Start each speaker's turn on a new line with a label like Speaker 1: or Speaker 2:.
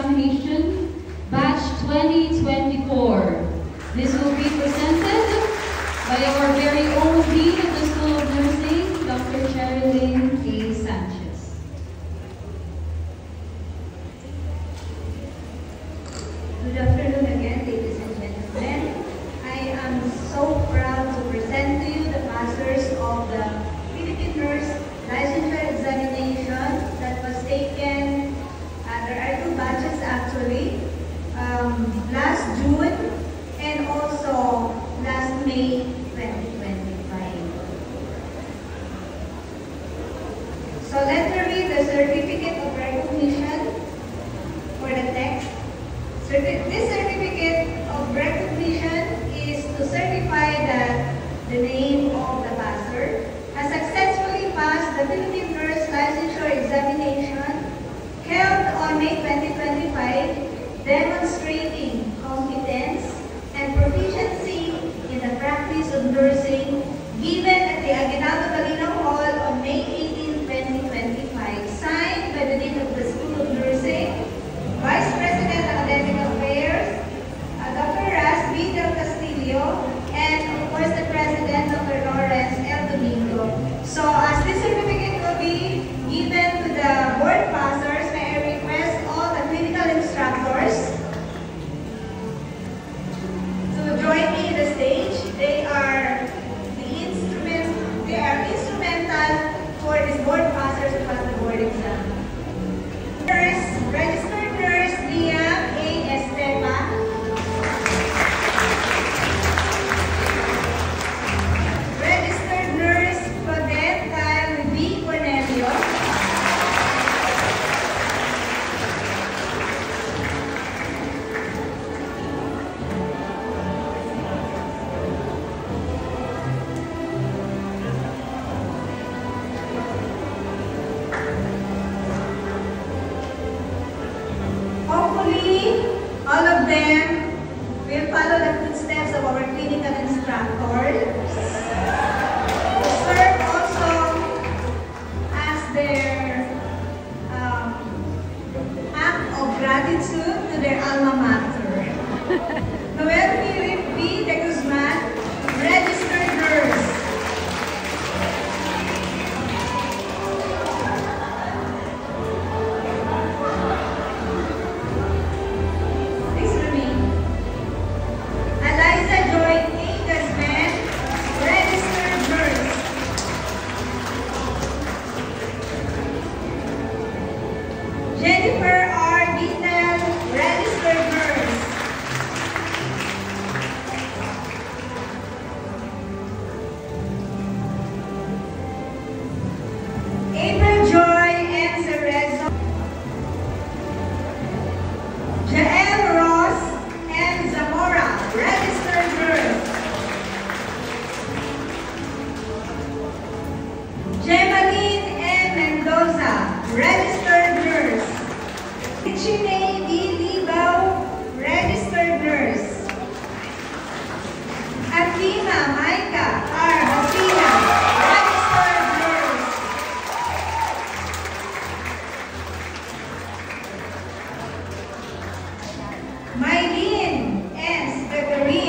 Speaker 1: Examination, Batch 2024. This will be presented by our very own Dean of the School of Nursing, Dr. Sherilyn A. Sanchez.
Speaker 2: Good afternoon again, ladies and gentlemen. I am so proud to present to you the passers of the Philippine Nurse Licensure Examination that was taken, there are two batches actually, last June and also last May 2025. So let me read the certificate of recognition for the text. This certificate of recognition is to certify that the name of the passer has successfully passed the Philippine Nurse Licensure Examination held on May 2025, demonstrating competence and proficiency in the practice of nursing given at the Aguinaldo Balinaw Hall on May 18, 2025, signed by the Dean of the School of Nursing, Vice President Academic Affairs, Dr. Ras B. Del Castillo, and of course the President, Dr. Lawrence L. Domingo. So as this certificate will be given to the board passers, may I request all the clinical instructors to join me in the stage. They are instrumental for this board passers to pass the board exam. First, registered nurse Liam A. Estepa. Registered nurse Claudette Kyle B. Cornelio. Hopefully, all of them will follow the footsteps of our clinical instructors. Serve also as their act of gratitude to their alma mater. Noel Philip B. De Guzman, registered nurse. Please remain. Eliza Joy A. Guzman, registered nurse. Jennifer R. Bitel, registered nurse. April Joy M. Cerezo. Jael Ross M. Zamora, registered nurse. Gemaline M. Mendoza, registered nurse. Chine D. Libao, registered nurse. Athena Maika R. Hasina, registered nurse. Mylene S. Pecorino,